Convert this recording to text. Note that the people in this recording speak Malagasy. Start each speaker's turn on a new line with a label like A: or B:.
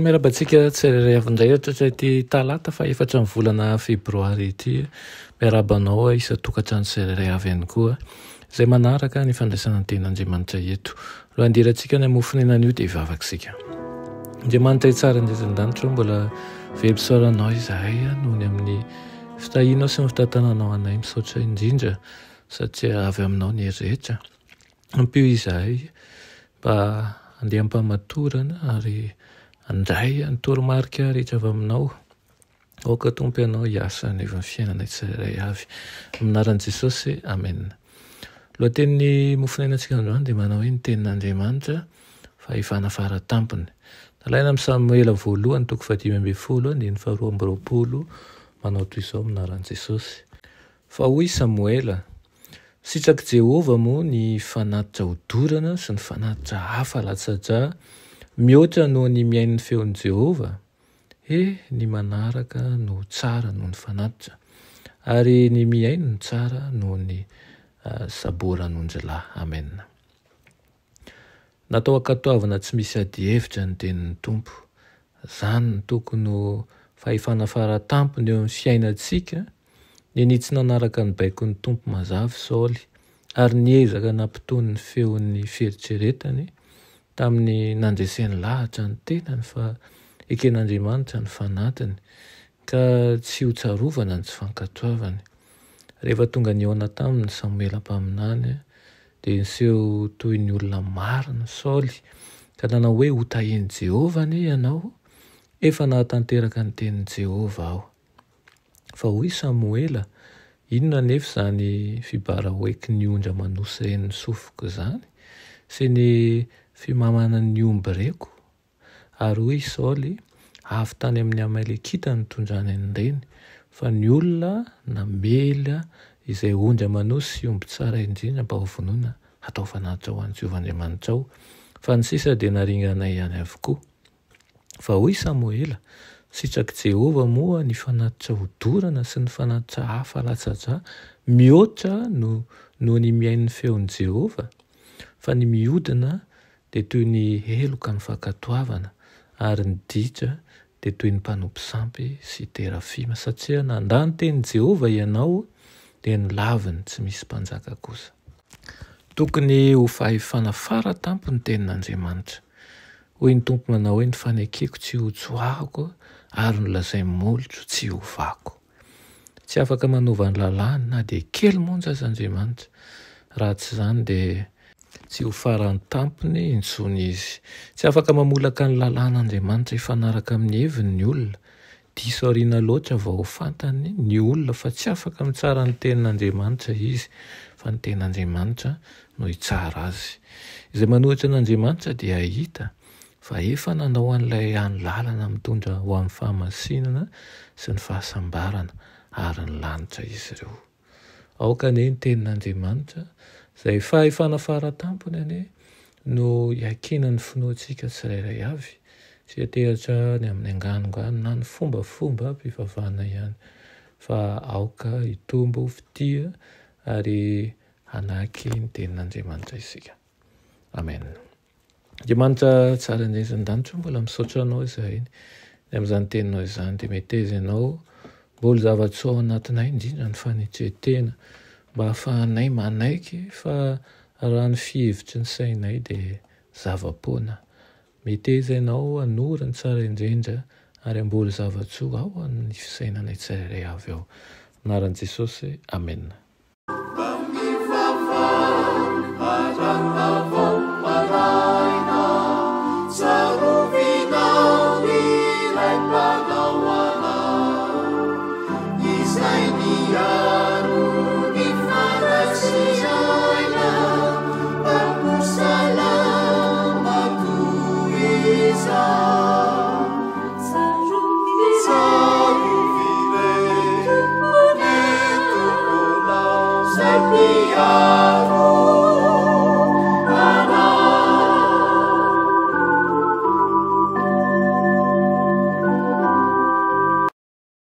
A: Miarabantsika tsirairay avindray ohatra ty talata fa efatra ny volana febroary ity miarabanao isa-tokantrano tsirairay avy ihany koa izay manaraka ny fandraisana ny tenin'Andriamanitra eto. Loha andirantsika ny hamofonenan'io dia hivavaksika. Andriamanitra tsara indresandanitra mbola velompisaoranao izahay noho ny amin'ny fitahinao sy ny fitantananao anay misaotra indrindra satria avy aminao ny hery rehetra. Ampio izahay mba andeha ampamatorana ary andray ny toromarika rehetra avy aminao. Aoka tompo ianao hiasa ny fiainana tsirairay avy. Aminaran'i Jesosy, amen. Lohatenin'ny mofonenantsika androany dia manao hoe ny tenin'Andriamanitra fa hifanafara tampony. Nalaina amin'ny Samuela voalohany toko 5:10 andiny 2:20 manao toy izao aminaran'i Jesosy. Fa hoy Samuela, sitraky Jehova moa ny fanatitra hodorana sy ny fanatitra hafa latsa-dra mihoatra noho ny miain'ny feon'i Jehova. Ny manaraka no tsara noho ny fanatitra, ary ny miaino no tsara noho ny saboran'onjylahy. Amen. Natao ankatoavana tsy misy ady hevitra ny tenin'ny Tompo. Zany ny tokony ho fahifanafara tampony eo amin'ny fiainantsika. Ny tsy nanaraka ny baikon'ny Tompo mazavy Saoly ary niezaka nampitony ny feon'ny fieritreretany tamin'ny nandreseny lahatra ny tenany fa eken'Andriamanitra ny fanatiny ka tsy ho tsarovana ny tsy fankatoavany. Rehefa tonga nihaona taminy Samuela mpaminany dia niseho toy ny olona marina Saoly ka nanao hoe ho tahiany Jehova anie ianao, efa nahatanteraka ny tenin'i Jehova aho. Fa hoy Samuela, inona nefa izany fibara hoeky ny ondra manosy ireny sofoka izany sy ny fimamana ny omby reko? Ary hoy Saoly, avy tany amin'ny Amalekita ny tondrany an'ireny, fa ny olona namela izay ondra manosy sy omby tsara indrindra mba ho vonoina atao fanatitra ho an'i Jehovahandriamanitra ao, fa ny sisa dia naringanay ihany avokoa. Fa hoy Samuela, sitraky Jehova moa ny fanatitra hodorana sy ny fanatitra hafa latsa-dra mihoatra noho ny miain'ny feon'i Jehova. Fa ny mihodina dia toy ny heloka ny fankatoavana, ary ny ditra dia toy ny mpanompo sampy sy terafima, satria nandany tenin'i Jehova ianao dia ny laviny tsy misy mpanjaka kosa. Tokony ho fahifanafara tampony tenin'Andriamanitra. Hoy ny Tompo manao hoe ny fanekeko tsy ho tsoahako ary ny lazay molotro tsy ho vako. Tsy afaka manova ny lalàny na dia kely monja azy Andriamanitra. Raha tsy izany dia tsy ho farany tampony intsony izy. Tsy afaka mamolaka ny lalàn'Andriamanitra ifanaraka amin'ny heviny ny olona. Diso aoriana loatra vao ho fantany ny olona fa tsy afaka mitsara ny tenin'Andriamanitra izy, fa ny tenin'Andriamanitra no hitsara azy. Izay manohitra an'Andriamanitra dia hita fa efa nanao an'ilay hany lalana mitondra ho amin'ny fahamasinana sy ny fahasambarana ary ny lanitra izy ireo. Aoka anie ny tenin'Andriamanitra izay fahifanafara tampony anie no hiakinany finoantsika tsirairay avy, tsy hatehatra ny amin'ny anganongano na ny fombafomba mpivavahana ihany, fa aoka hitombo fitia ary hanaky ny tenin'Andriamanitra isika. Amen. Andriamanitra tsara indresandanitra mbola misaotra anao izahay amin'izany teninao izany, dia meteza ianao mbola zava-tsoa ao anatinay indrindra ny fanetretena mba hahafahanay manaiky fa raha ny fihevitry ny sainay dia zava-poana. Meteza ianao hanora ny tsara indrindra ary amboly zava-tsoa ao amin'ny fisainanay tsirairay avy ao. Anaran'i Jesosy, amen.